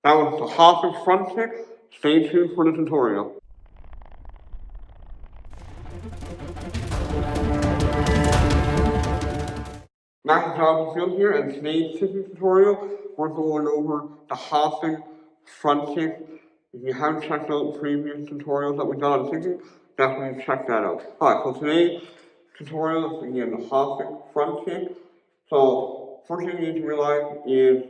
That was the hopping front kick. Stay tuned for the tutorial. Matt Field here, and today's kicking tutorial, we're going over the hopping front kick. If you haven't checked out previous tutorials that we've done on kicking, definitely check that out. Alright, so today's tutorial is again the hopping front kick. So first thing you need to realize is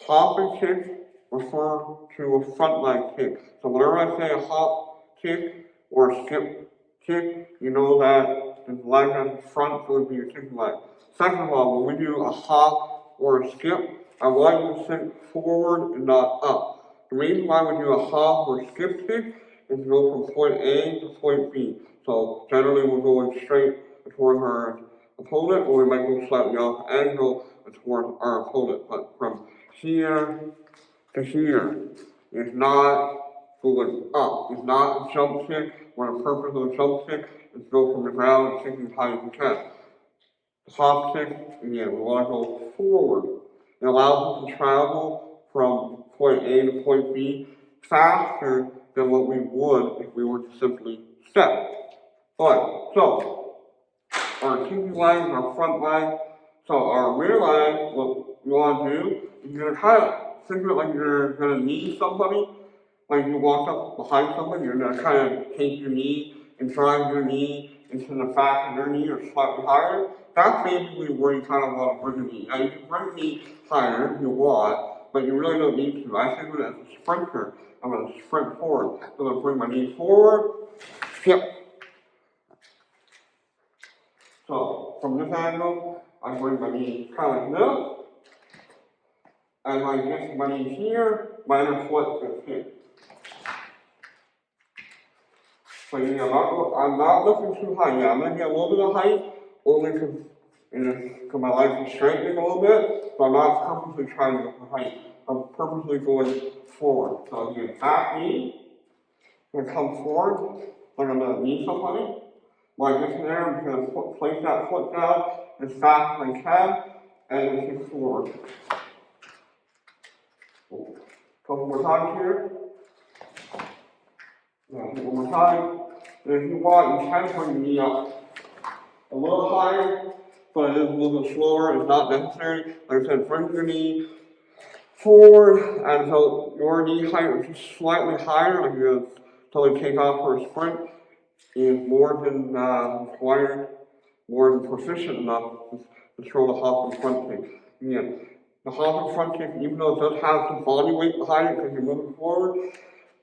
hopping kick refer to a front leg kick. So whenever I say a hop kick or a skip kick, you know that the leg has the front, so it would be your kicking leg. Second of all, when we do a hop or a skip, I want you to sink forward and not up. The reason why we do a hop or skip kick is to go from point A to point B. So generally we're going straight towards our opponent, or we might go slightly off angle towards our opponent. But from here to here is not going up. It's not a jump kick, where the purpose of a jump kick is to go from the ground and kicking as high as you can. The hop kick, again, we want to go forward. It allows us to travel from point A to point B faster than what we would if we were to simply step. Alright, so our kicking leg is our front leg. So our rear leg, what you want to do is you're going to kind of think of it like you're going to knee somebody. Like you walk up behind somebody, you're going to kind of take your knee and drive your knee into the back of their knee or slightly higher. That's basically where you kind of want to bring your knee. Now you can bring your knee higher if you want, but you really don't need to. I think of it as a sprinter. I'm going to sprint forward. So I'm going to bring my knee forward, skip. So from this angle, I bring my knee kind of like this. And I get my knee here, my other foot is here. So you know, I'm not looking too high. Yeah, I'm going to get a little bit of height, only because my legs are straightening a little bit, but I'm not purposely trying to go for height. I'm purposely going forward. So again, back knee, I'm going to come forward, like I'm going to knee somebody. When I get there, I'm going to place that foot down as fast as I can, and then kick forward. Couple more times here. One more time. And if you want, you can bring your knee up a little higher, but it is a little bit slower. It's not necessary. Like I said, bring your knee forward until your knee height is just slightly higher, like you're going to totally take off for a sprint, is more than required, more than proficient enough to throw the hopping front kick. Again, the hopping front kick, even though it does have some body weight behind it because you're moving forward,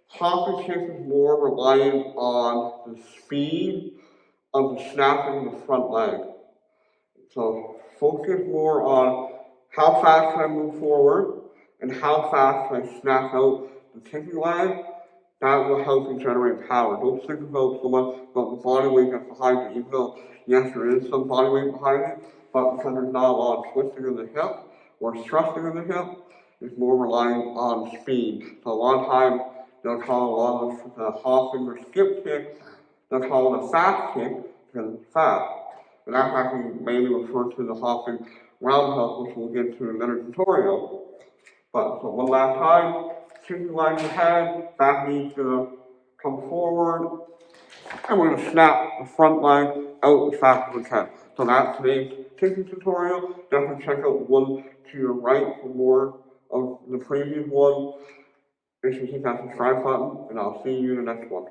hopping kick is more reliant on the speed of the snapping of the front leg. So focus more on how fast can I move forward and how fast can I snap out the kicking leg. That will help you generate power. Don't think about so much about the body weight that's behind it, even though, yes, there is some body weight behind it, but because there's not a lot of twisting of the hip or thrusting of the hip, it's more reliant on speed. So a lot of times, they'll call a lot of the hopping or skip kick, they'll call it a fast kick because it's fast. And that's actually mainly referred to the hopping roundhouse, which we'll get to in another tutorial. But so one last time, kicking leg ahead, back knee to come forward, and we're going to snap the front leg out as fast as we can. So that's today's kicking tutorial. Definitely check out one to your right for more of the previous one. Make sure you hit that subscribe button, and I'll see you in the next one.